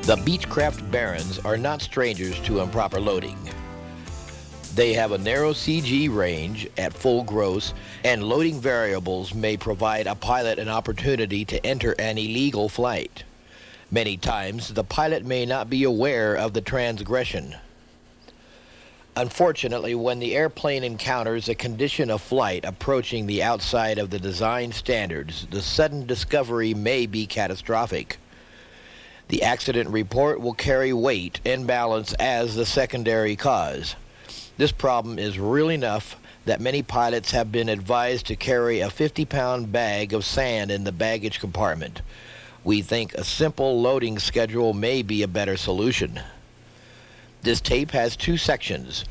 The Beechcraft Barons are not strangers to improper loading. They have a narrow CG range at full gross, and loading variables may provide a pilot an opportunity to enter an illegal flight. Many times, the pilot may not be aware of the transgression. Unfortunately, when the airplane encounters a condition of flight approaching the outside of the design standards, the sudden discovery may be catastrophic. The accident report will carry weight and balance as the secondary cause. This problem is real enough that many pilots have been advised to carry a 50-pound bag of sand in the baggage compartment. We think a simple loading schedule may be a better solution. This tape has two sections.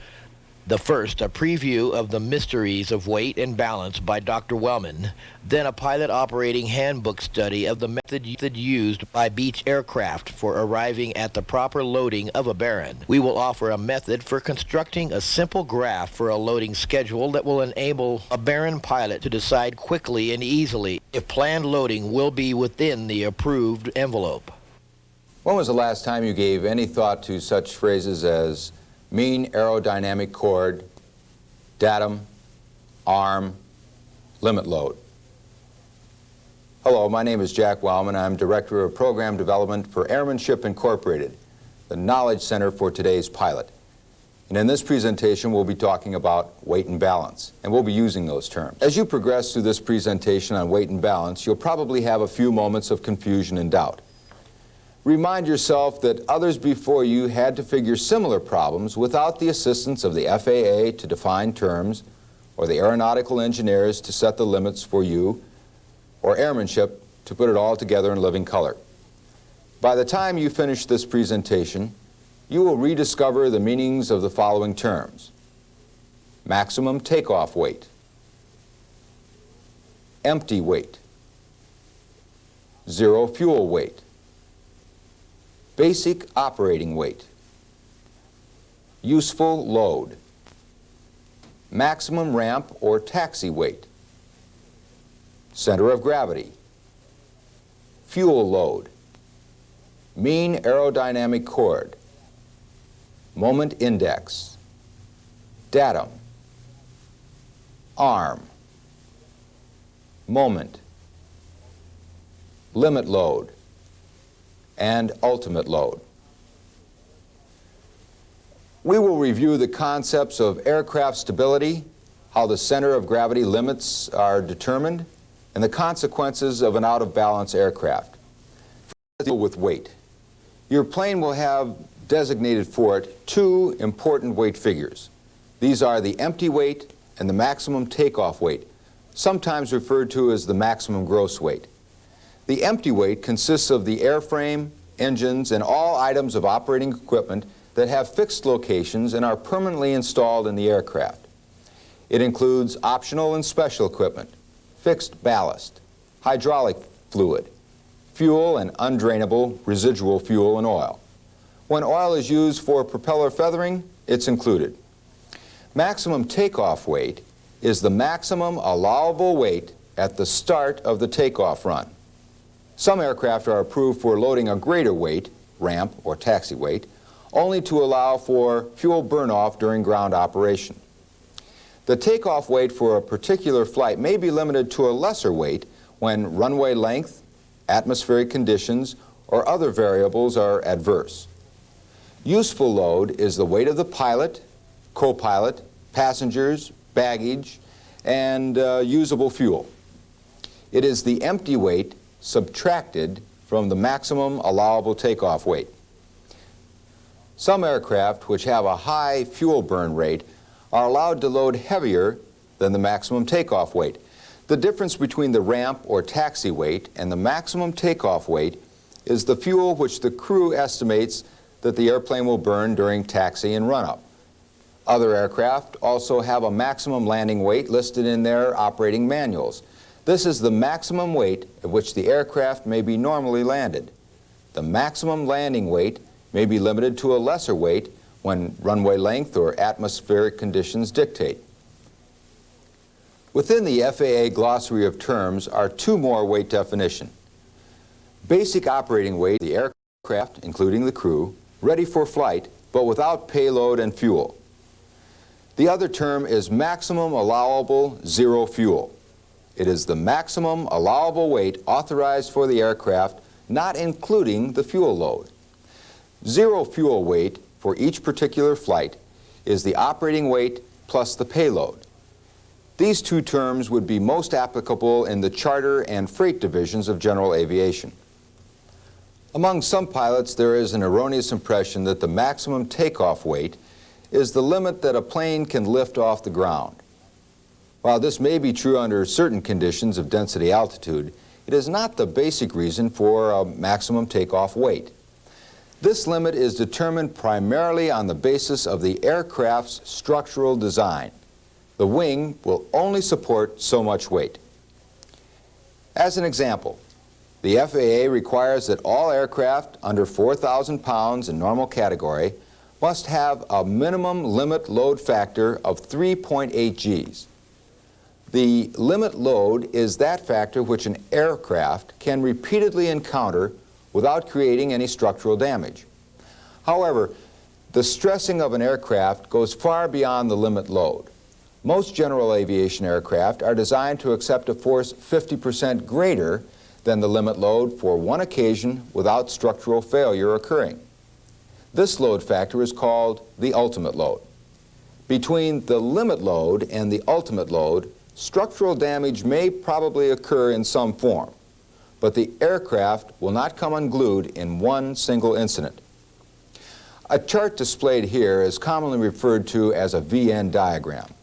The first, a preview of the mysteries of weight and balance by Dr. Wellman, then a pilot operating handbook study of the method used by Beech Aircraft for arriving at the proper loading of a Baron. We will offer a method for constructing a simple graph for a loading schedule that will enable a Baron pilot to decide quickly and easily if planned loading will be within the approved envelope. When was the last time you gave any thought to such phrases as mean aerodynamic chord, datum, arm, limit load? Hello, my name is Jack Wellman. I'm Director of Program Development for Airmanship Incorporated, the knowledge center for today's pilot. And in this presentation, we'll be talking about weight and balance, and we'll be using those terms. As you progress through this presentation on weight and balance, you'll probably have a few moments of confusion and doubt. Remind yourself that others before you had to figure similar problems without the assistance of the FAA to define terms, or the aeronautical engineers to set the limits for you, or airmanship to put it all together in living color. By the time you finish this presentation, you will rediscover the meanings of the following terms: maximum takeoff weight, empty weight, zero fuel weight, basic operating weight, useful load, maximum ramp or taxi weight, center of gravity, fuel load, mean aerodynamic chord, moment index, datum, arm, moment, limit load, and ultimate load. We will review the concepts of aircraft stability, how the center of gravity limits are determined, and the consequences of an out-of-balance aircraft. Let's deal with weight. Your plane will have designated for it two important weight figures. These are the empty weight and the maximum takeoff weight, sometimes referred to as the maximum gross weight. The empty weight consists of the airframe, engines, and all items of operating equipment that have fixed locations and are permanently installed in the aircraft. It includes optional and special equipment, fixed ballast, hydraulic fluid, fuel and undrainable residual fuel and oil. When oil is used for propeller feathering, it's included. Maximum takeoff weight is the maximum allowable weight at the start of the takeoff run. Some aircraft are approved for loading a greater weight, ramp or taxi weight, only to allow for fuel burn-off during ground operation. The takeoff weight for a particular flight may be limited to a lesser weight when runway length, atmospheric conditions, or other variables are adverse. Useful load is the weight of the pilot, co-pilot, passengers, baggage, and usable fuel. It is the empty weight subtracted from the maximum allowable takeoff weight. Some aircraft which have a high fuel burn rate are allowed to load heavier than the maximum takeoff weight. The difference between the ramp or taxi weight and the maximum takeoff weight is the fuel which the crew estimates that the airplane will burn during taxi and run-up. Other aircraft also have a maximum landing weight listed in their operating manuals. This is the maximum weight at which the aircraft may be normally landed. The maximum landing weight may be limited to a lesser weight when runway length or atmospheric conditions dictate. Within the FAA glossary of terms are two more weight definitions. Basic operating weight, the aircraft aircraft, including the crew, ready for flight, but without payload and fuel. The other term is maximum allowable zero fuel. It is the maximum allowable weight authorized for the aircraft, not including the fuel load. Zero fuel weight for each particular flight is the operating weight plus the payload. These two terms would be most applicable in the charter and freight divisions of general aviation. Among some pilots, there is an erroneous impression that the maximum takeoff weight is the limit that a plane can lift off the ground. While this may be true under certain conditions of density altitude, it is not the basic reason for a maximum takeoff weight. This limit is determined primarily on the basis of the aircraft's structural design. The wing will only support so much weight. As an example, the FAA requires that all aircraft under 4,000 pounds in normal category must have a minimum limit load factor of 3.8 Gs. The limit load is that factor which an aircraft can repeatedly encounter without creating any structural damage. However, the stressing of an aircraft goes far beyond the limit load. Most general aviation aircraft are designed to accept a force 50% greater than the limit load for one occasion without structural failure occurring. This load factor is called the ultimate load. Between the limit load and the ultimate load, structural damage may probably occur in some form, but the aircraft will not come unglued in one single incident. A chart displayed here is commonly referred to as a VN diagram.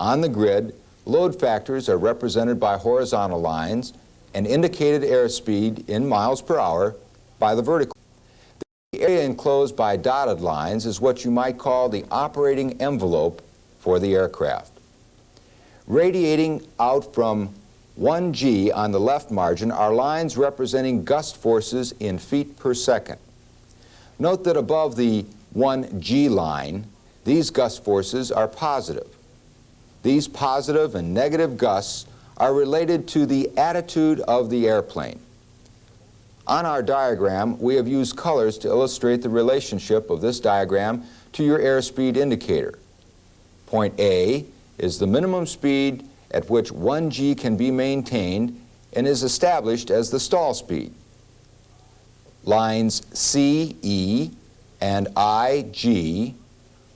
On the grid, load factors are represented by horizontal lines and indicated airspeed in miles per hour by the vertical. The area enclosed by dotted lines is what you might call the operating envelope for the aircraft. Radiating out from 1G on the left margin are lines representing gust forces in feet per second. Note that above the 1G line, these gust forces are positive. These positive and negative gusts are related to the attitude of the airplane. On our diagram, we have used colors to illustrate the relationship of this diagram to your airspeed indicator. Point A is the minimum speed at which 1G can be maintained and is established as the stall speed. Lines C, E, and I, G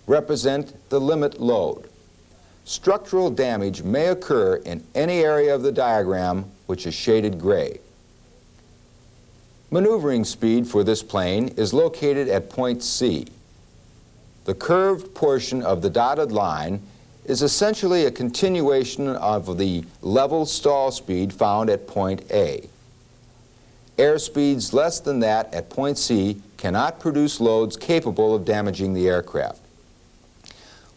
represent the limit load. Structural damage may occur in any area of the diagram which is shaded gray. Maneuvering speed for this plane is located at point C. The curved portion of the dotted line is essentially a continuation of the level stall speed found at point A. Airspeeds less than that at point C cannot produce loads capable of damaging the aircraft.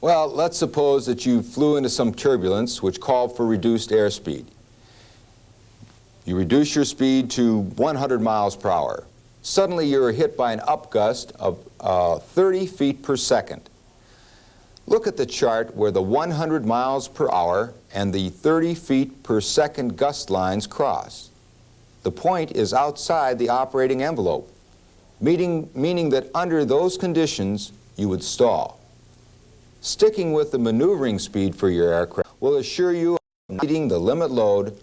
Well, let's suppose that you flew into some turbulence which called for reduced airspeed. You reduce your speed to 100 miles per hour. Suddenly you're hit by an upgust of 30 feet per second. Look at the chart where the 100 miles per hour and the 30 feet per second gust lines cross. The point is outside the operating envelope, meaning that under those conditions you would stall. Sticking with the maneuvering speed for your aircraft will assure you of meeting the limit load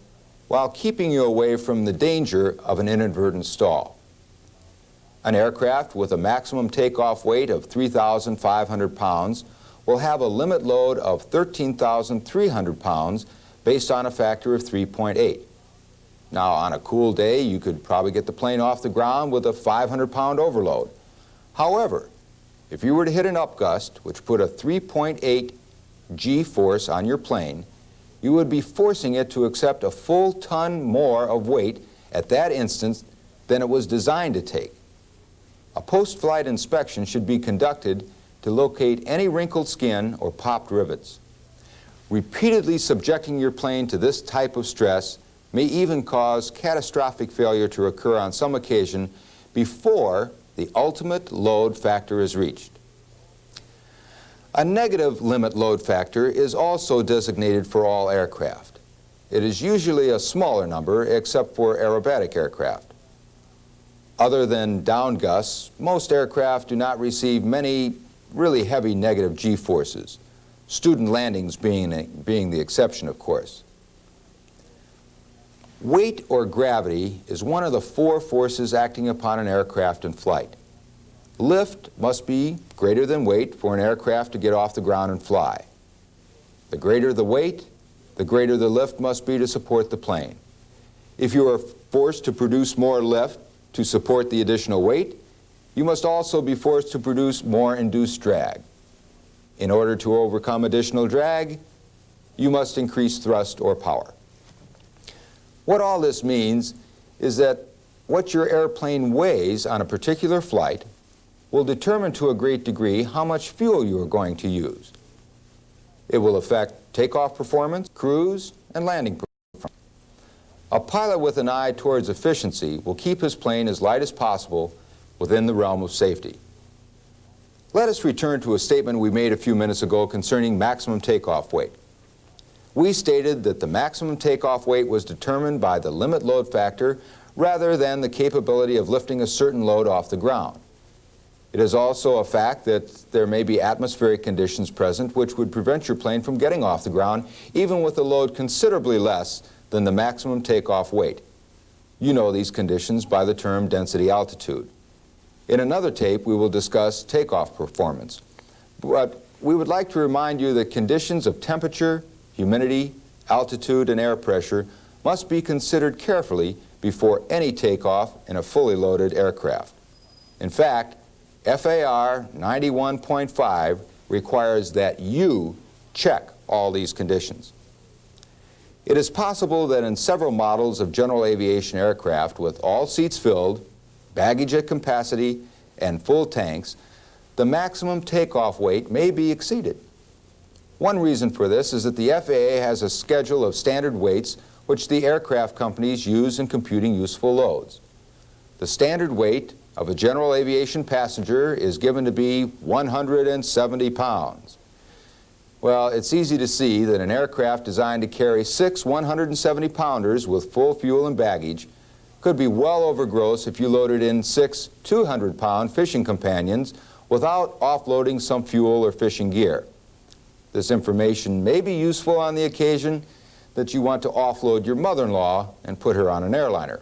while keeping you away from the danger of an inadvertent stall. An aircraft with a maximum takeoff weight of 3,500 pounds will have a limit load of 13,300 pounds based on a factor of 3.8. Now, on a cool day, you could probably get the plane off the ground with a 500-pound overload. However, if you were to hit an upgust, which put a 3.8 G force on your plane, you would be forcing it to accept a full ton more of weight at that instant than it was designed to take. A post-flight inspection should be conducted to locate any wrinkled skin or popped rivets. Repeatedly subjecting your plane to this type of stress may even cause catastrophic failure to occur on some occasion before the ultimate load factor is reached. A negative limit load factor is also designated for all aircraft. It is usually a smaller number except for aerobatic aircraft. Other than down gusts, most aircraft do not receive many really heavy negative G-forces, student landings being the exception, of course. Weight or gravity is one of the four forces acting upon an aircraft in flight. Lift must be greater than weight for an aircraft to get off the ground and fly. The greater the weight, the greater the lift must be to support the plane. If you are forced to produce more lift to support the additional weight, you must also be forced to produce more induced drag. In order to overcome additional drag, you must increase thrust or power. What all this means is that what your airplane weighs on a particular flight will determine to a great degree how much fuel you are going to use. It will affect takeoff performance, cruise, and landing performance. A pilot with an eye towards efficiency will keep his plane as light as possible within the realm of safety. Let us return to a statement we made a few minutes ago concerning maximum takeoff weight. We stated that the maximum takeoff weight was determined by the limit load factor rather than the capability of lifting a certain load off the ground. It is also a fact that there may be atmospheric conditions present which would prevent your plane from getting off the ground even with a load considerably less than the maximum takeoff weight. You know these conditions by the term density altitude. In another tape, we will discuss takeoff performance. But we would like to remind you that conditions of temperature, humidity, altitude, and air pressure must be considered carefully before any takeoff in a fully loaded aircraft. In fact, FAR 91.5 requires that you check all these conditions. It is possible that in several models of general aviation aircraft with all seats filled, baggage at capacity, and full tanks, the maximum takeoff weight may be exceeded. One reason for this is that the FAA has a schedule of standard weights which the aircraft companies use in computing useful loads. The standard weight of a general aviation passenger is given to be 170 pounds. Well, it's easy to see that an aircraft designed to carry 6 170-pounders with full fuel and baggage could be well over gross if you loaded in 6 200-pound fishing companions without offloading some fuel or fishing gear. This information may be useful on the occasion that you want to offload your mother-in-law and put her on an airliner.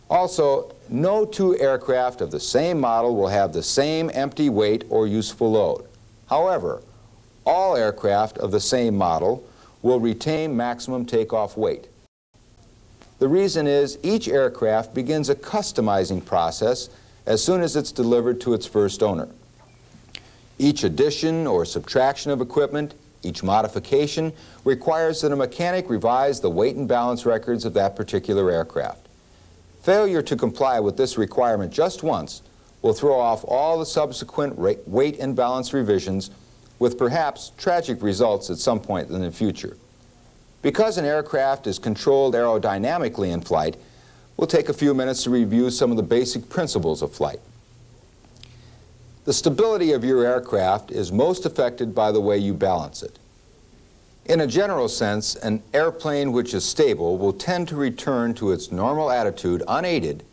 Also, no two aircraft of the same model will have the same empty weight or useful load. However, all aircraft of the same model will retain maximum takeoff weight. The reason is each aircraft begins a customizing process as soon as it's delivered to its first owner. Each addition or subtraction of equipment, each modification, requires that a mechanic revise the weight and balance records of that particular aircraft. Failure to comply with this requirement just once will throw off all the subsequent weight and balance revisions with perhaps tragic results at some point in the future. Because an aircraft is controlled aerodynamically in flight, we'll take a few minutes to review some of the basic principles of flight. The stability of your aircraft is most affected by the way you balance it. In a general sense, an airplane which is stable will tend to return to its normal attitude unaided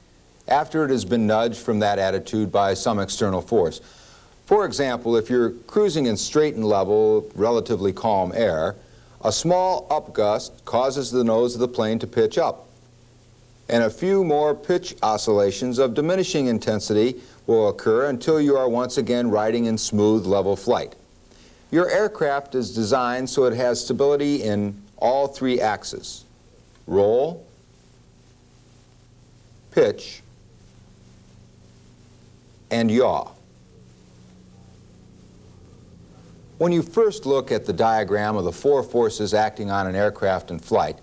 after it has been nudged from that attitude by some external force. For example, if you're cruising in straight and level, relatively calm air, a small upgust causes the nose of the plane to pitch up, and a few more pitch oscillations of diminishing intensity will occur until you are once again riding in smooth, level flight. Your aircraft is designed so it has stability in all three axes: roll, pitch, and yaw. When you first look at the diagram of the four forces acting on an aircraft in flight,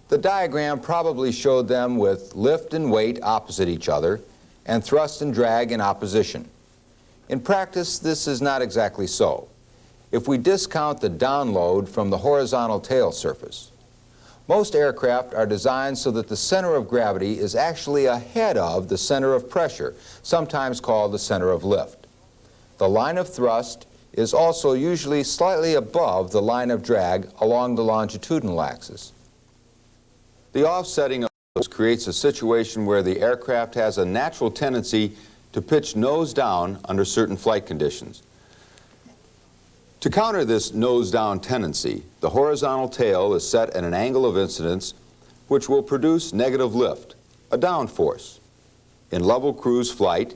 the diagram probably showed them with lift and weight opposite each other and thrust and drag in opposition. In practice, this is not exactly so, if we discount the download from the horizontal tail surface. Most aircraft are designed so that the center of gravity is actually ahead of the center of pressure, sometimes called the center of lift. The line of thrust is also usually slightly above the line of drag along the longitudinal axis. The offsetting of creates a situation where the aircraft has a natural tendency to pitch nose down under certain flight conditions. To counter this nose-down tendency, the horizontal tail is set at an angle of incidence which will produce negative lift, a downforce. In level cruise flight,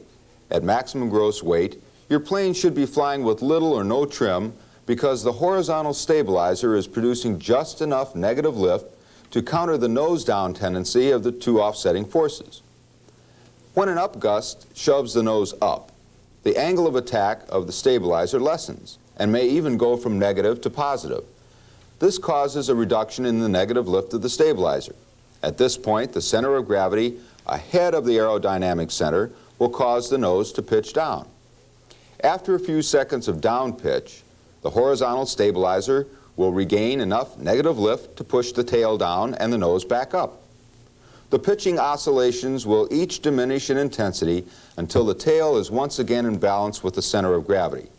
at maximum gross weight, your plane should be flying with little or no trim because the horizontal stabilizer is producing just enough negative lift to counter the nose-down tendency of the two offsetting forces. When an upgust shoves the nose up, the angle of attack of the stabilizer lessens and may even go from negative to positive. This causes a reduction in the negative lift of the stabilizer. At this point, the center of gravity ahead of the aerodynamic center will cause the nose to pitch down. After a few seconds of down pitch, the horizontal stabilizer will regain enough negative lift to push the tail down and the nose back up. The pitching oscillations will each diminish in intensity until the tail is once again in balance with the center of gravity.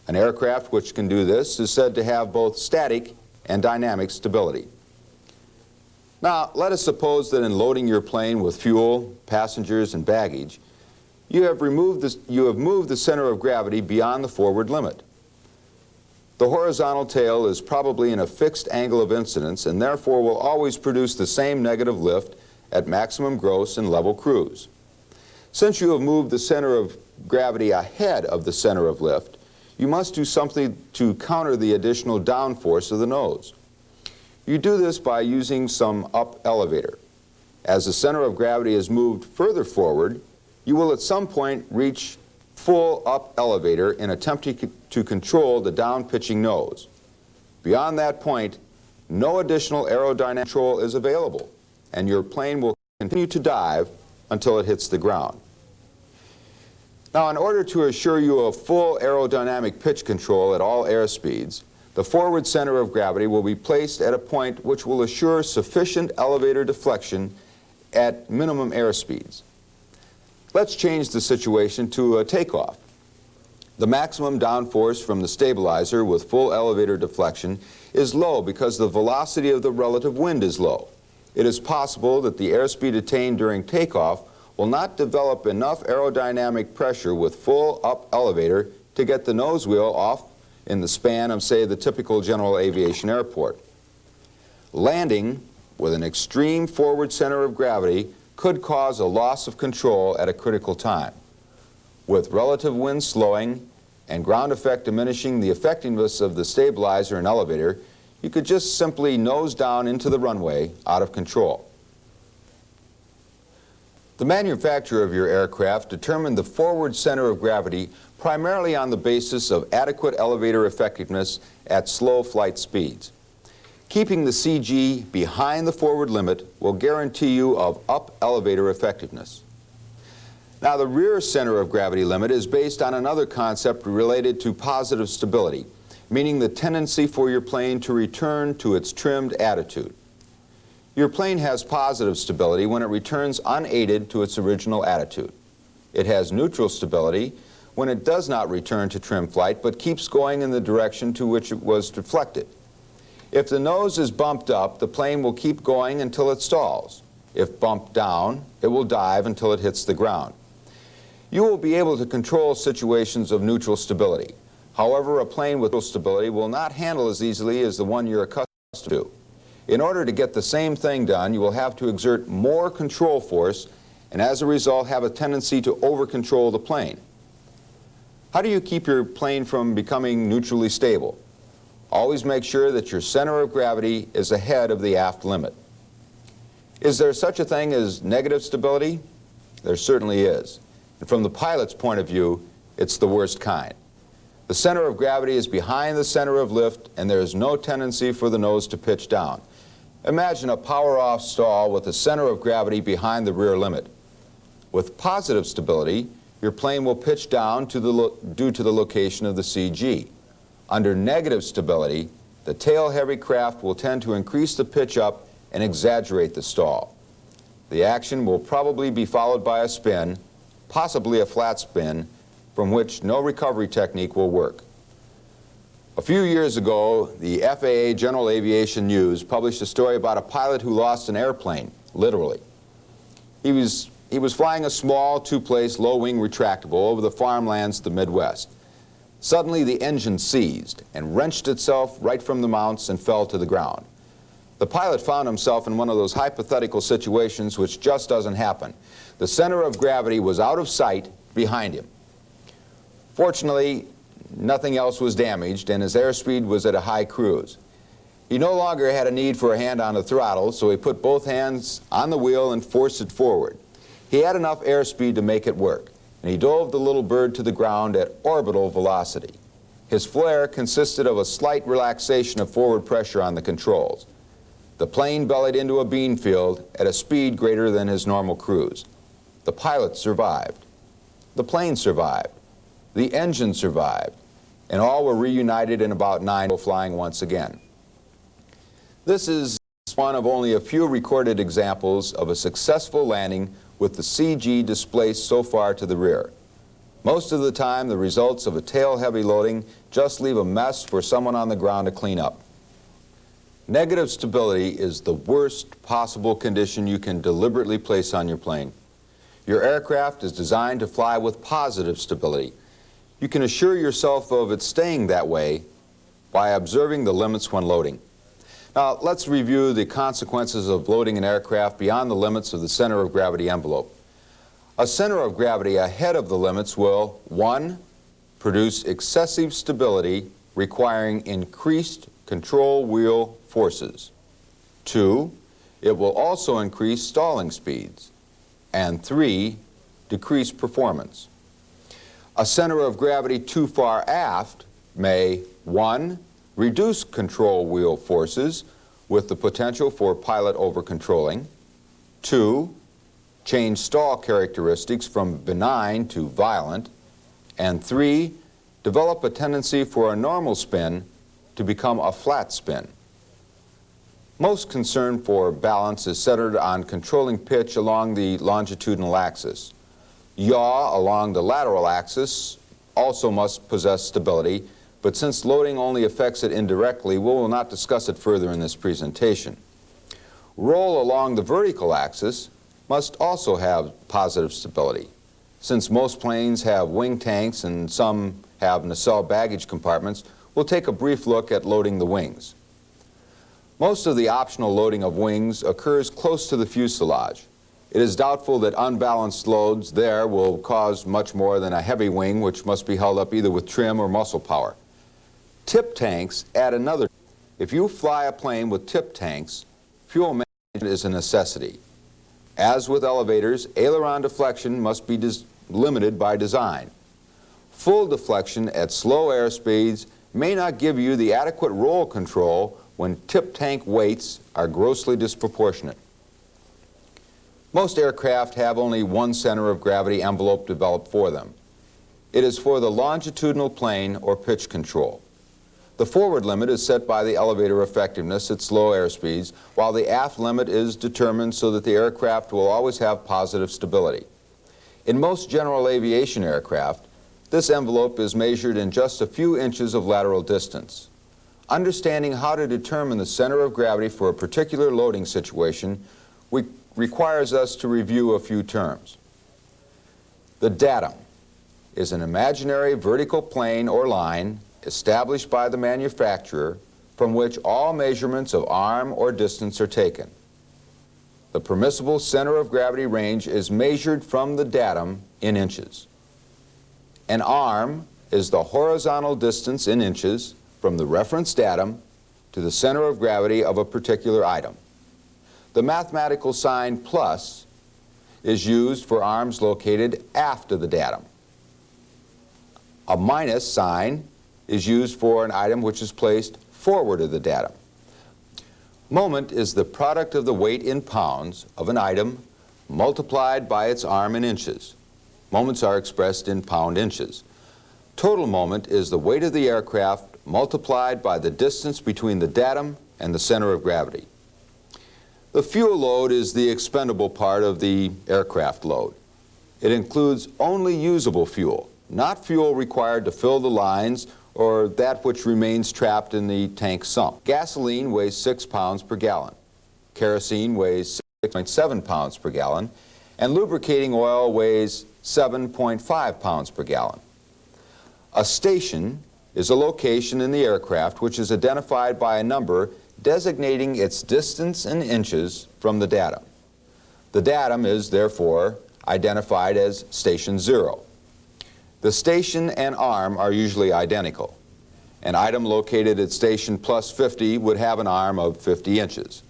An aircraft which can do this is said to have both static and dynamic stability. Now, let us suppose that in loading your plane with fuel, passengers, and baggage, you have moved the center of gravity beyond the forward limit. The horizontal tail is probably in a fixed angle of incidence and therefore will always produce the same negative lift at maximum gross and level cruise. Since you have moved the center of gravity ahead of the center of lift, you must do something to counter the additional downforce of the nose. You do this by using some up elevator. As the center of gravity is moved further forward, you will at some point reach full up elevator in attempting to control the down pitching nose. Beyond that point, no additional aerodynamic control is available, and your plane will continue to dive until it hits the ground. Now, in order to assure you of full aerodynamic pitch control at all airspeeds, the forward center of gravity will be placed at a point which will assure sufficient elevator deflection at minimum airspeeds. Let's change the situation to a takeoff. The maximum downforce from the stabilizer with full elevator deflection is low because the velocity of the relative wind is low. It is possible that the airspeed attained during takeoff will not develop enough aerodynamic pressure with full up elevator to get the nose wheel off in the span of, say, the typical general aviation airport. Landing with an extreme forward center of gravity could cause a loss of control at a critical time. With relative wind slowing and ground effect diminishing the effectiveness of the stabilizer and elevator, you could just simply nose down into the runway out of control. The manufacturer of your aircraft determined the forward center of gravity primarily on the basis of adequate elevator effectiveness at slow flight speeds. Keeping the CG behind the forward limit will guarantee you of up elevator effectiveness. Now, the rear center of gravity limit is based on another concept related to positive stability, meaning the tendency for your plane to return to its trimmed attitude. Your plane has positive stability when it returns unaided to its original attitude. It has neutral stability when it does not return to trim flight but keeps going in the direction to which it was deflected. If the nose is bumped up, the plane will keep going until it stalls. If bumped down, it will dive until it hits the ground. You will be able to control situations of neutral stability. However, a plane with neutral stability will not handle as easily as the one you're accustomed to. In order to get the same thing done, you will have to exert more control force and as a result have a tendency to over-control the plane. How do you keep your plane from becoming neutrally stable? Always make sure that your center of gravity is ahead of the aft limit. Is there such a thing as negative stability? There certainly is. And from the pilot's point of view, it's the worst kind. The center of gravity is behind the center of lift and there is no tendency for the nose to pitch down. Imagine a power-off stall with the center of gravity behind the rear limit. With positive stability, your plane will pitch down due to the location of the CG. Under negative stability, the tail-heavy craft will tend to increase the pitch up and exaggerate the stall. The action will probably be followed by a spin, possibly a flat spin, from which no recovery technique will work. A few years ago, the FAA General Aviation News published a story about a pilot who lost an airplane literally. He was flying a small, two-place, low-wing retractable over the farmlands of the Midwest. Suddenly, the engine seized and wrenched itself right from the mounts and fell to the ground. The pilot found himself in one of those hypothetical situations which just doesn't happen. The center of gravity was out of sight behind him. Fortunately, nothing else was damaged, and his airspeed was at a high cruise. He no longer had a need for a hand on the throttle, so he put both hands on the wheel and forced it forward. He had enough airspeed to make it work, and he dove the little bird to the ground at orbital velocity. His flare consisted of a slight relaxation of forward pressure on the controls. The plane bellied into a bean field at a speed greater than his normal cruise. The pilot survived. The plane survived. The engine survived. And all were reunited in about 9 hours, flying once again. This is one of only a few recorded examples of a successful landing with the CG displaced so far to the rear. Most of the time, the results of a tail-heavy loading just leave a mess for someone on the ground to clean up. Negative stability is the worst possible condition you can deliberately place on your plane. Your aircraft is designed to fly with positive stability. You can assure yourself of it staying that way by observing the limits when loading. Now, let's review the consequences of loading an aircraft beyond the limits of the center of gravity envelope. A center of gravity ahead of the limits will, 1, produce excessive stability requiring increased control wheel forces. 2, it will also increase stalling speeds. And 3, decrease performance. A center of gravity too far aft may, 1, reduce control wheel forces with the potential for pilot over-controlling. 2, change stall characteristics from benign to violent. And 3, develop a tendency for a normal spin to become a flat spin. Most concern for balance is centered on controlling pitch along the longitudinal axis. Yaw along the lateral axis also must possess stability, but since loading only affects it indirectly, we will not discuss it further in this presentation. Roll along the vertical axis must also have positive stability. Since most planes have wing tanks and some have nacelle baggage compartments, we'll take a brief look at loading the wings. Most of the optional loading of wings occurs close to the fuselage. It is doubtful that unbalanced loads there will cause much more than a heavy wing, which must be held up either with trim or muscle power. Tip tanks add another. If you fly a plane with tip tanks, fuel management is a necessity. As with elevators, aileron deflection must be limited by design. Full deflection at slow airspeeds may not give you the adequate roll control when tip tank weights are grossly disproportionate. Most aircraft have only one center of gravity envelope developed for them. It is for the longitudinal plane or pitch control. The forward limit is set by the elevator effectiveness at slow airspeeds, while the aft limit is determined so that the aircraft will always have positive stability. In most general aviation aircraft, this envelope is measured in just a few inches of lateral distance. Understanding how to determine the center of gravity for a particular loading situation requires us to review a few terms. The datum is an imaginary vertical plane or line established by the manufacturer from which all measurements of arm or distance are taken. The permissible center of gravity range is measured from the datum in inches. An arm is the horizontal distance in inches from the reference datum to the center of gravity of a particular item. The mathematical sign plus is used for arms located after the datum. A minus sign is used for an item which is placed forward of the datum. Moment is the product of the weight in pounds of an item multiplied by its arm in inches. Moments are expressed in pound inches. Total moment is the weight of the aircraft multiplied by the distance between the datum and the center of gravity. The fuel load is the expendable part of the aircraft load. It includes only usable fuel, not fuel required to fill the lines or that which remains trapped in the tank sump. Gasoline weighs 6 pounds per gallon. Kerosene weighs 6.7 pounds per gallon, and lubricating oil weighs 7.5 pounds per gallon. A station is a location in the aircraft which is identified by a number designating its distance in inches from the datum. The datum is therefore identified as Station 0. The station and arm are usually identical. An item located at station plus 50 would have an arm of 50 inches.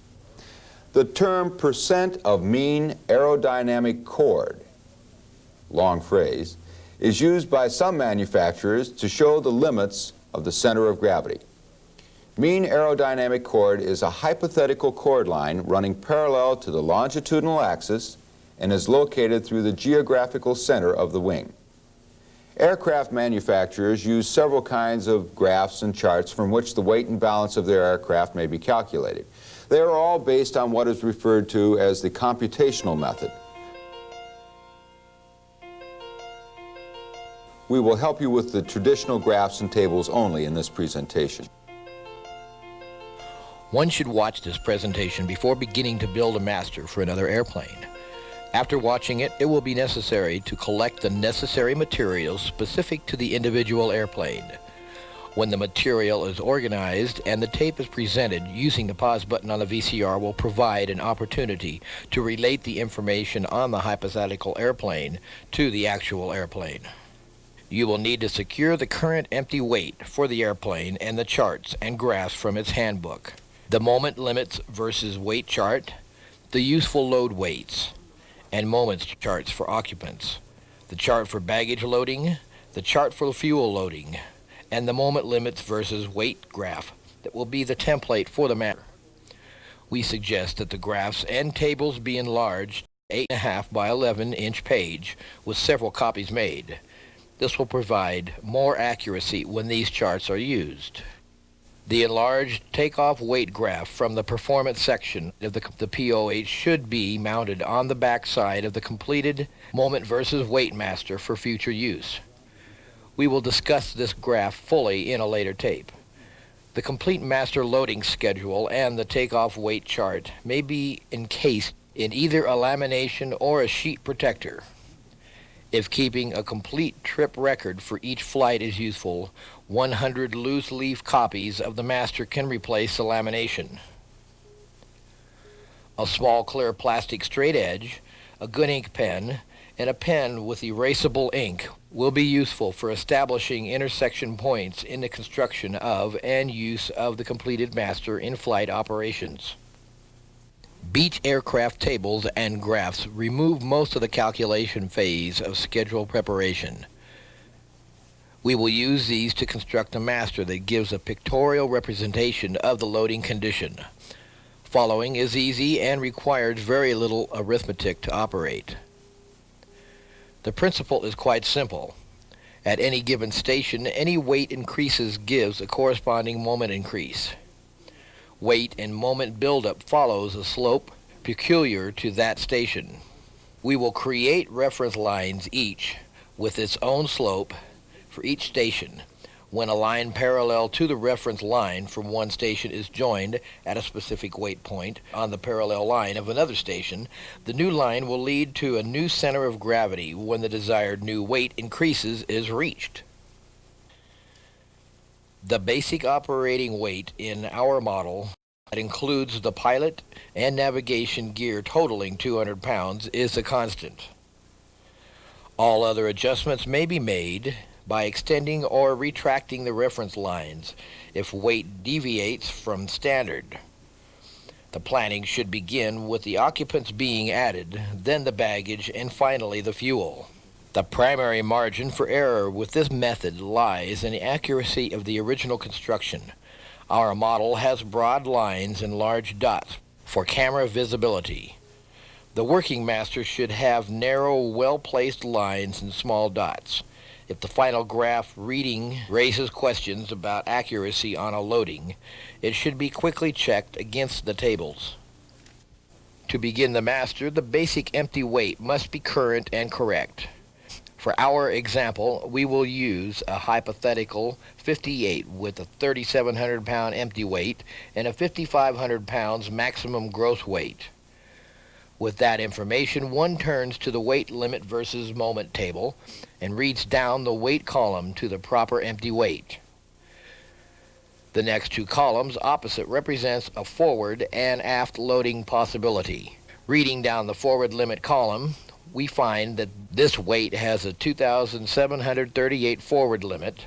The term percent of mean aerodynamic chord, long phrase, is used by some manufacturers to show the limits of the center of gravity. Mean aerodynamic chord is a hypothetical chord line running parallel to the longitudinal axis and is located through the geographical center of the wing. Aircraft manufacturers use several kinds of graphs and charts from which the weight and balance of their aircraft may be calculated. They are all based on what is referred to as the computational method. We will help you with the traditional graphs and tables only in this presentation. One should watch this presentation before beginning to build a master for another airplane. After watching it, it will be necessary to collect the necessary materials specific to the individual airplane. When the material is organized and the tape is presented, using the pause button on the VCR will provide an opportunity to relate the information on the hypothetical airplane to the actual airplane. You will need to secure the current empty weight for the airplane and the charts and graphs from its handbook. The moment limits versus weight chart, the useful load weights, and moments charts for occupants, the chart for baggage loading, the chart for fuel loading, and the moment limits versus weight graph that will be the template for the matter. We suggest that the graphs and tables be enlarged 8.5 by 11 inch page with several copies made. This will provide more accuracy when these charts are used. The enlarged takeoff weight graph from the performance section of the POH should be mounted on the back side of the completed moment versus weight master for future use. We will discuss this graph fully in a later tape. The complete master loading schedule and the takeoff weight chart may be encased in either a lamination or a sheet protector. If keeping a complete trip record for each flight is useful, 100 loose leaf copies of the master can replace the lamination. A small clear plastic straight edge, a good ink pen, and a pen with erasable ink will be useful for establishing intersection points in the construction of and use of the completed master in flight operations. Beech aircraft tables and graphs remove most of the calculation phase of schedule preparation. We will use these to construct a master that gives a pictorial representation of the loading condition. Following is easy and requires very little arithmetic to operate. The principle is quite simple. At any given station, any weight increases gives a corresponding moment increase. Weight and moment buildup follows a slope peculiar to that station. We will create reference lines each with its own slope for each station. When a line parallel to the reference line from one station is joined at a specific weight point on the parallel line of another station, the new line will lead to a new center of gravity when the desired new weight increases is reached. The basic operating weight in our model that includes the pilot and navigation gear totaling 200 pounds is a constant. All other adjustments may be made by extending or retracting the reference lines if weight deviates from standard. The planning should begin with the occupants being added, then the baggage, and finally the fuel. The primary margin for error with this method lies in the accuracy of the original construction. Our model has broad lines and large dots for camera visibility. The working master should have narrow, well-placed lines and small dots. If the final graph reading raises questions about accuracy on a loading, it should be quickly checked against the tables. To begin the master, the basic empty weight must be current and correct. For our example, we will use a hypothetical 58 with a 3,700 pound empty weight and a 5,500 pounds maximum gross weight. With that information, one turns to the weight limit versus moment table and reads down the weight column to the proper empty weight. The next two columns opposite represents a forward and aft loading possibility. Reading down the forward limit column, we find that this weight has a 2,738 forward limit.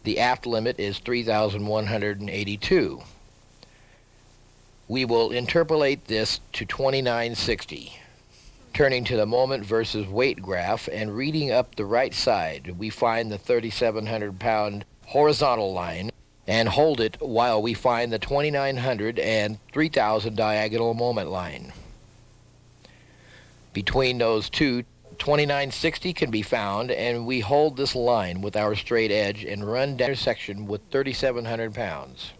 The aft limit is 3,182. We will interpolate this to 2960. Turning to the moment versus weight graph and reading up the right side, we find the 3,700 pound horizontal line and hold it while we find the 2,900 and 3,000 diagonal moment line. Between those two, 2960 can be found, and we hold this line with our straight edge and run down intersection with 3,700 pounds.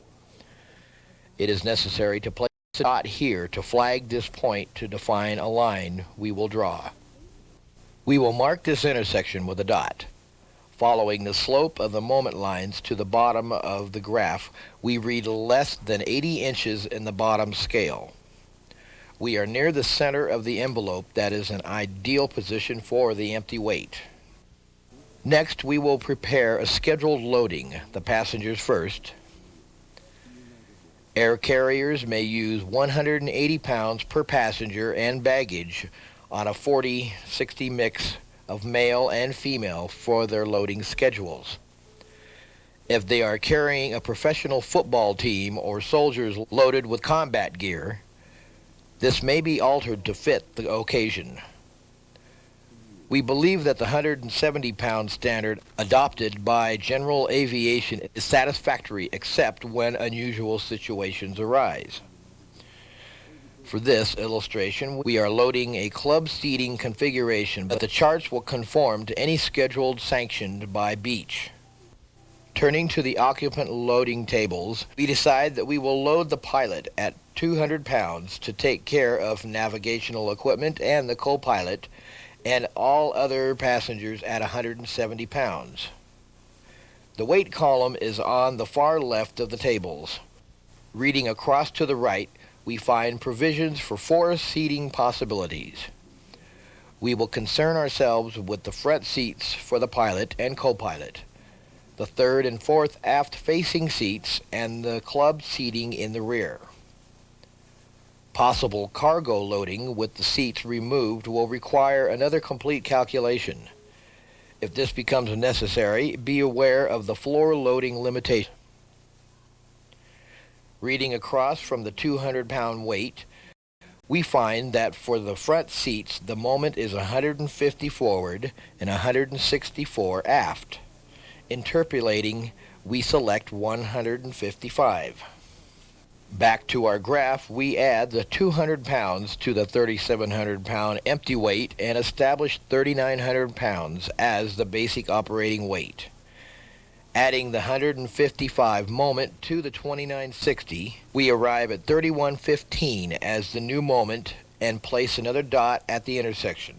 It is necessary to place a dot here to flag this point to define a line we will draw. We will mark this intersection with a dot. Following the slope of the moment lines to the bottom of the graph, we read less than 80 inches in the bottom scale. We are near the center of the envelope. That is an ideal position for the empty weight. Next, we will prepare a scheduled loading, the passengers first. Air carriers may use 180 pounds per passenger and baggage on a 40-60 mix of male and female for their loading schedules. If they are carrying a professional football team or soldiers loaded with combat gear, this may be altered to fit the occasion. We believe that the 170-pound standard adopted by General Aviation is satisfactory except when unusual situations arise. For this illustration, we are loading a club seating configuration, but the charts will conform to any scheduled sanctioned by Beech. Turning to the occupant loading tables, we decide that we will load the pilot at 200 pounds to take care of navigational equipment and the co-pilot, and all other passengers at 170 pounds. The weight column is on the far left of the tables. Reading across to the right, we find provisions for 4 seating possibilities. We will concern ourselves with the front seats for the pilot and co-pilot, the third and fourth aft-facing seats, and the club seating in the rear. Possible cargo loading with the seats removed will require another complete calculation. If this becomes necessary, be aware of the floor loading limitation. Reading across from the 200-pound weight, we find that for the front seats, the moment is 150 forward and 164 aft. Interpolating, we select 155. Back to our graph, we add the 200 pounds to the 3,700 pound empty weight and establish 3,900 pounds as the basic operating weight. Adding the 155 moment to the 2960, we arrive at 3115 as the new moment and place another dot at the intersection.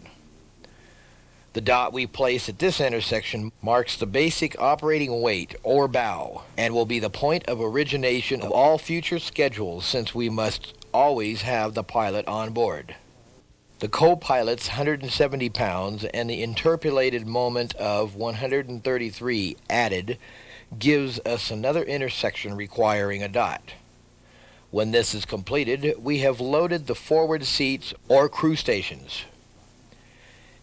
The dot we place at this intersection marks the basic operating weight, or bow, and will be the point of origination of all future schedules since we must always have the pilot on board. The co-pilot's 170 pounds and the interpolated moment of 133 added gives us another intersection requiring a dot. When this is completed, we have loaded the forward seats or crew stations.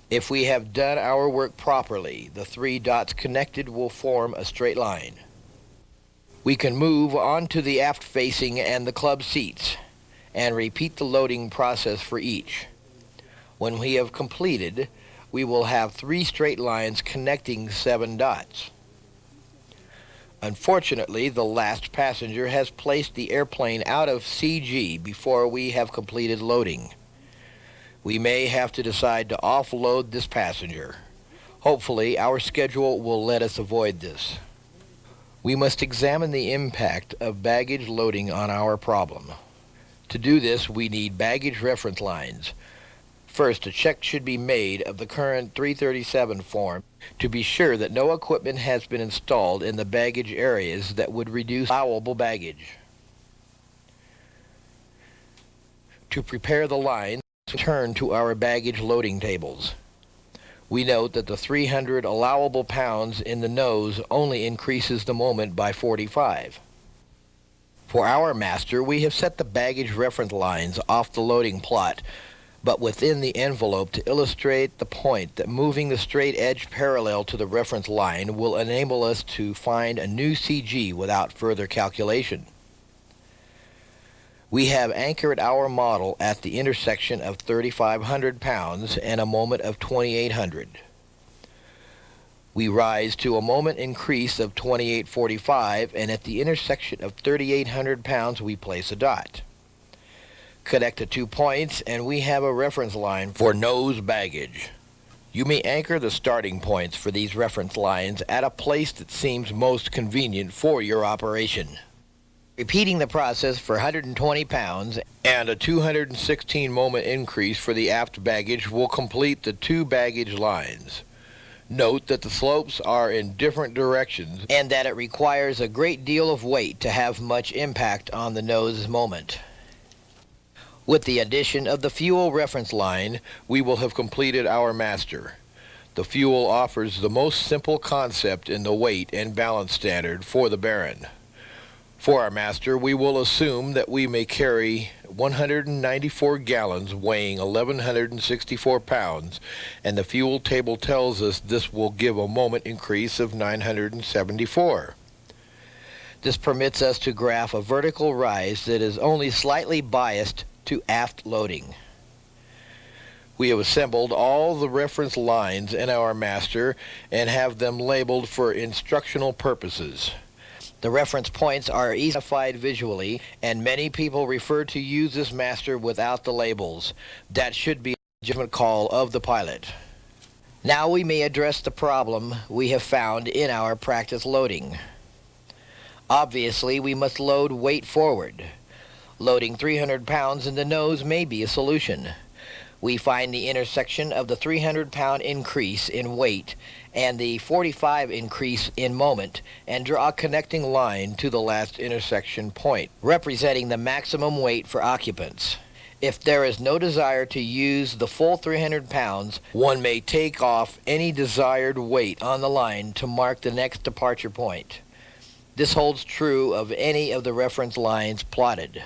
If we have done our work properly, the 3 dots connected will form a straight line. We can move on to the aft-facing and the club seats and repeat the loading process for each. When we have completed, we will have 3 straight lines connecting 7 dots. Unfortunately, the last passenger has placed the airplane out of CG before we have completed loading. We may have to decide to offload this passenger. Hopefully, our schedule will let us avoid this. We must examine the impact of baggage loading on our problem. To do this, we need baggage reference lines. First, a check should be made of the current 337 form to be sure that no equipment has been installed in the baggage areas that would reduce allowable baggage. To prepare the lines, Turn to our baggage loading tables. We note that the 300 allowable pounds in the nose only increases the moment by 45. For our master, we have set the baggage reference lines off the loading plot, but within the envelope to illustrate the point that moving the straight edge parallel to the reference line will enable us to find a new CG without further calculation. We have anchored our model at the intersection of 3,500 pounds and a moment of 2,800. We rise to a moment increase of 2,845, and at the intersection of 3,800 pounds we place a dot. Connect the 2 points and we have a reference line for nose baggage. You may anchor the starting points for these reference lines at a place that seems most convenient for your operation. Repeating the process for 120 pounds and a 216 moment increase for the aft baggage will complete the 2 baggage lines. Note that the slopes are in different directions and that it requires a great deal of weight to have much impact on the nose moment. With the addition of the fuel reference line, we will have completed our master. The fuel offers the most simple concept in the weight and balance standard for the Baron. For our master, we will assume that we may carry 194 gallons weighing 1,164 pounds, and the fuel table tells us this will give a moment increase of 974. This permits us to graph a vertical rise that is only slightly biased to aft loading. We have assembled all the reference lines in our master and have them labeled for instructional purposes. The reference points are easily identified visually, and many people refer to use this master without the labels. That should be a legitimate call of the pilot. Now we may address the problem we have found in our practice loading. Obviously, we must load weight forward. Loading 300 pounds in the nose may be a solution. We find the intersection of the 300-pound increase in weight and the 45 increase in moment and draw a connecting line to the last intersection point, representing the maximum weight for occupants. If there is no desire to use the full 300 pounds, one may take off any desired weight on the line to mark the next departure point. This holds true of any of the reference lines plotted.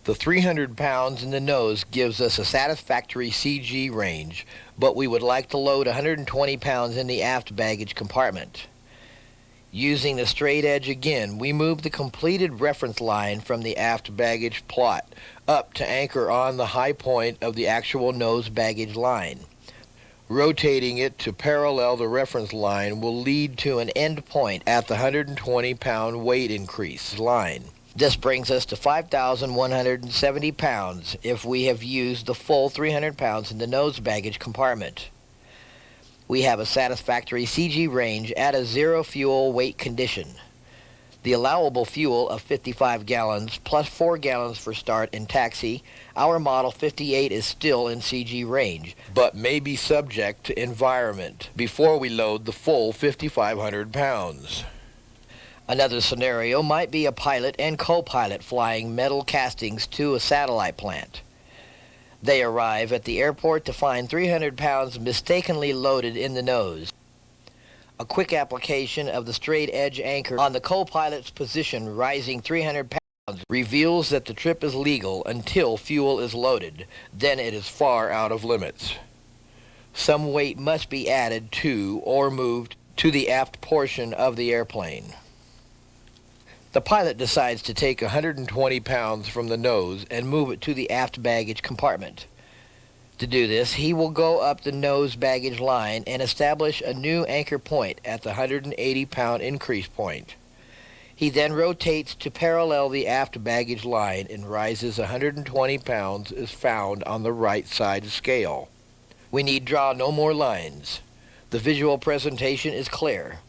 The 300 pounds in the nose gives us a satisfactory CG range, but we would like to load 120 pounds in the aft baggage compartment. Using the straight edge again, we move the completed reference line from the aft baggage plot up to anchor on the high point of the actual nose baggage line. Rotating it to parallel the reference line will lead to an end point at the 120-pound weight increase line. This brings us to 5,170 pounds if we have used the full 300 pounds in the nose baggage compartment. We have a satisfactory CG range at a zero fuel weight condition. The allowable fuel of 55 gallons plus 4 gallons for start and taxi, our Model 58 is still in CG range, but may be subject to environment before we load the full 5,500 pounds. Another scenario might be a pilot and co-pilot flying metal castings to a satellite plant. They arrive at the airport to find 300 pounds mistakenly loaded in the nose. A quick application of the straight edge anchor on the co-pilot's position rising 300 pounds reveals that the trip is legal until fuel is loaded. Then it is far out of limits. Some weight must be added to or moved to the aft portion of the airplane. The pilot decides to take 120 pounds from the nose and move it to the aft baggage compartment. To do this, he will go up the nose baggage line and establish a new anchor point at the 180-pound increase point. He then rotates to parallel the aft baggage line and rises 120 pounds is found on the right side scale. We need draw no more lines. The visual presentation is clear.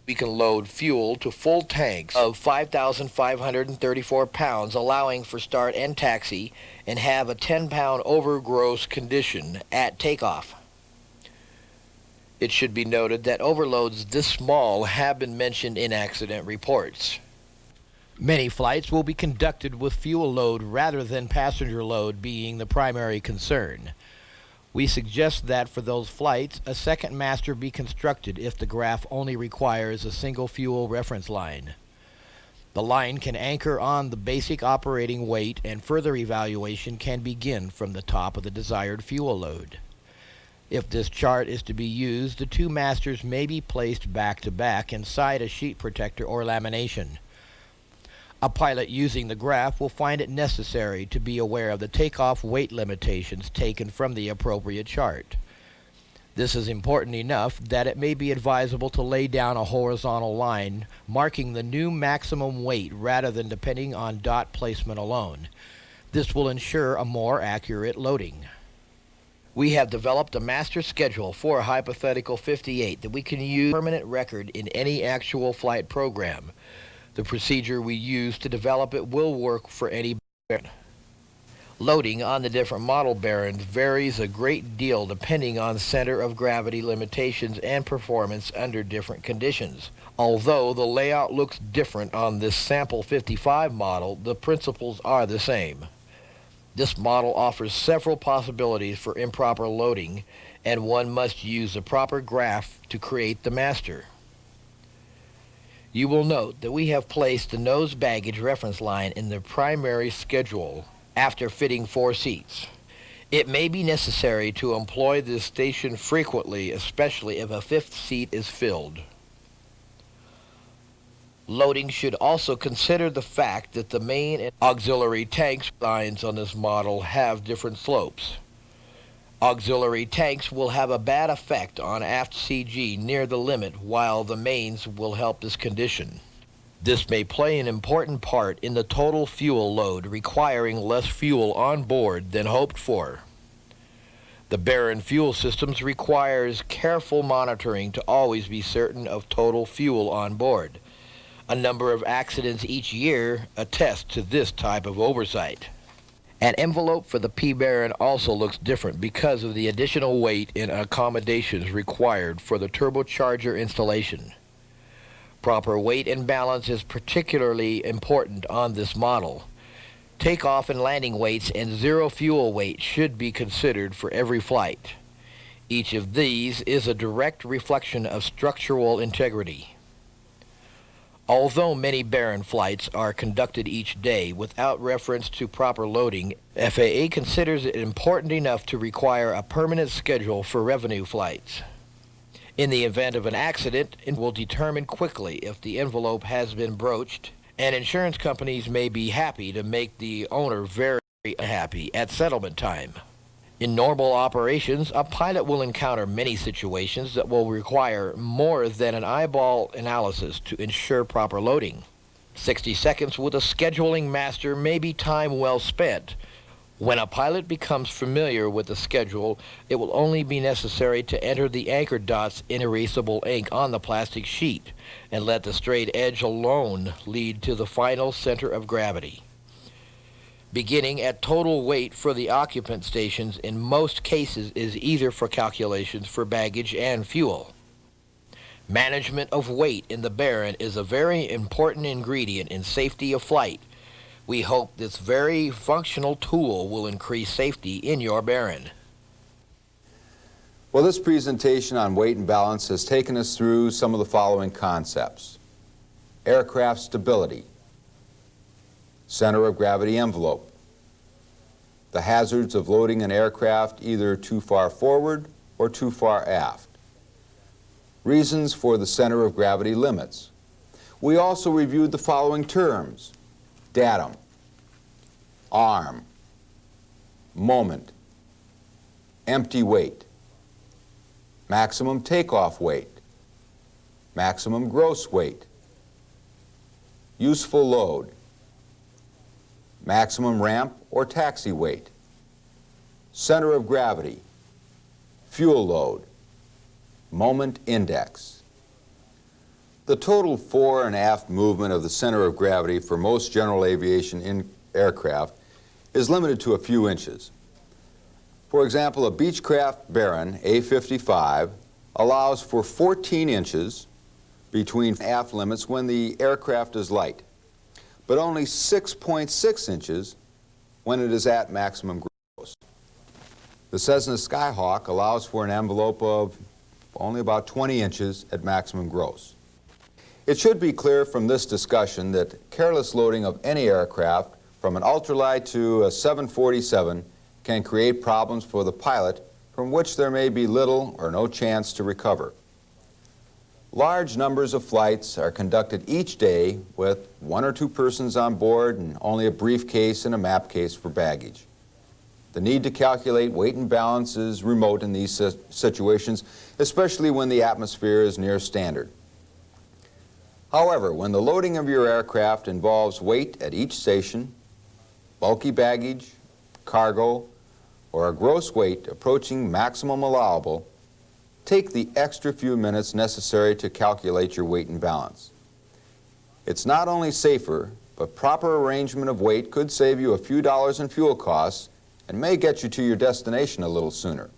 We can load fuel to full tanks of 5,534 pounds, allowing for start and taxi, and have a 10-pound overgross condition at takeoff. It should be noted that overloads this small have been mentioned in accident reports. Many flights will be conducted with fuel load rather than passenger load being the primary concern. We suggest that for those flights, a second master be constructed if the graph only requires a single fuel reference line. The line can anchor on the basic operating weight, and further evaluation can begin from the top of the desired fuel load. If this chart is to be used, the two masters may be placed back to back inside a sheet protector or lamination. A pilot using the graph will find it necessary to be aware of the takeoff weight limitations taken from the appropriate chart. This is important enough that it may be advisable to lay down a horizontal line marking the new maximum weight rather than depending on dot placement alone. This will ensure a more accurate loading. We have developed a master schedule for a hypothetical 58 that we can use as a permanent record in any actual flight program. The procedure we use to develop it will work for any bearing. Loading on the different model bearings varies a great deal depending on center of gravity limitations and performance under different conditions. Although the layout looks different on this sample 55 model, the principles are the same. This model offers several possibilities for improper loading, and one must use the proper graph to create the master. You will note that we have placed the nose baggage reference line in the primary schedule after fitting 4 seats. It may be necessary to employ this station frequently, especially if a 5th seat is filled. Loading should also consider the fact that the main and auxiliary tanks lines on this model have different slopes. Auxiliary tanks will have a bad effect on aft CG near the limit, while the mains will help this condition. This may play an important part in the total fuel load, requiring less fuel on board than hoped for. The Baron fuel systems requires careful monitoring to always be certain of total fuel on board. A number of accidents each year attest to this type of oversight. An envelope for the P-Baron also looks different because of the additional weight and accommodations required for the turbocharger installation. Proper weight and balance is particularly important on this model. Takeoff and landing weights and zero fuel weight should be considered for every flight. Each of these is a direct reflection of structural integrity. Although many Baron flights are conducted each day without reference to proper loading, FAA considers it important enough to require a permanent schedule for revenue flights. In the event of an accident, it will determine quickly if the envelope has been broached, and insurance companies may be happy to make the owner very unhappy at settlement time. In normal operations, a pilot will encounter many situations that will require more than an eyeball analysis to ensure proper loading. 60 seconds with a scheduling master may be time well spent. When a pilot becomes familiar with the schedule, it will only be necessary to enter the anchor dots in erasable ink on the plastic sheet and let the straight edge alone lead to the final center of gravity. Beginning at total weight for the occupant stations in most cases is either for calculations for baggage and fuel. Management of weight in the Baron is a very important ingredient in safety of flight. We hope this very functional tool will increase safety in your Baron. Well, this presentation on weight and balance has taken us through some of the following concepts: aircraft stability, center of gravity envelope, the hazards of loading an aircraft either too far forward or too far aft, reasons for the center of gravity limits. We also reviewed the following terms: datum, arm, moment, empty weight, maximum takeoff weight, maximum gross weight, useful load, maximum ramp or taxi weight, center of gravity, fuel load, moment index. The total fore and aft movement of the center of gravity for most general aviation aircraft is limited to a few inches. For example, a Beechcraft Baron A55 allows for 14 inches between aft limits when the aircraft is light. but only 6.6 inches when it is at maximum gross. The Cessna Skyhawk allows for an envelope of only about 20 inches at maximum gross. It should be clear from this discussion that careless loading of any aircraft, from an ultralight to a 747, can create problems for the pilot from which there may be little or no chance to recover. Large numbers of flights are conducted each day with 1 or 2 persons on board and only a briefcase and a map case for baggage. The need to calculate weight and balance is remote in these situations, especially when the atmosphere is near standard. However, when the loading of your aircraft involves weight at each station, bulky baggage, cargo, or a gross weight approaching maximum allowable, take the extra few minutes necessary to calculate your weight and balance. It's not only safer, but proper arrangement of weight could save you a few dollars in fuel costs and may get you to your destination a little sooner.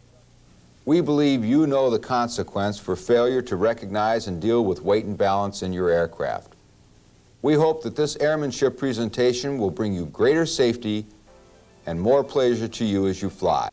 We believe you know the consequence for failure to recognize and deal with weight and balance in your aircraft. We hope that this airmanship presentation will bring you greater safety and more pleasure to you as you fly.